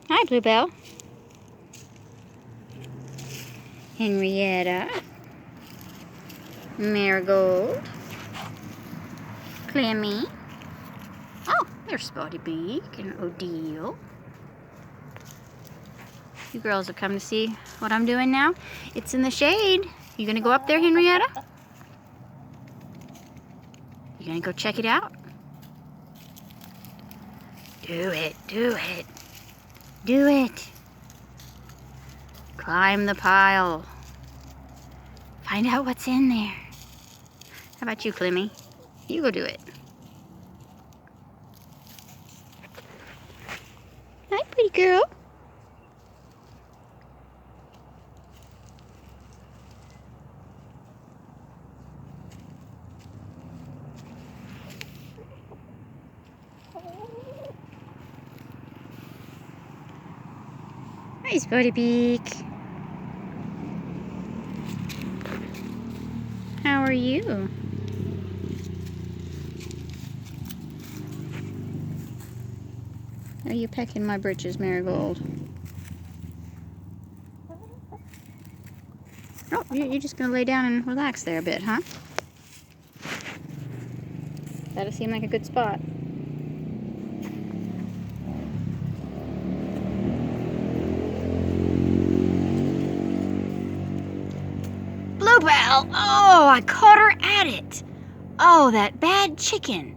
Hi, Bluebell. Henrietta. Marigold. Clemmy. Oh, there's Spotty Beak and Odile. You girls have come to see what I'm doing now. It's in the shade. You gonna go up there, Henrietta? You gonna go check it out? Do it, do it. Do it. Climb the pile. Find out what's in there. How about you, Clemmy? You go do it. Hi, pretty girl. Hi, Spotty Beak. How are you? Are you pecking my britches, Marigold? Oh, you're just gonna lay down and relax there a bit, huh? That'll seem like a good spot. Bluebell! Oh, I caught her at it! Oh, that bad chicken!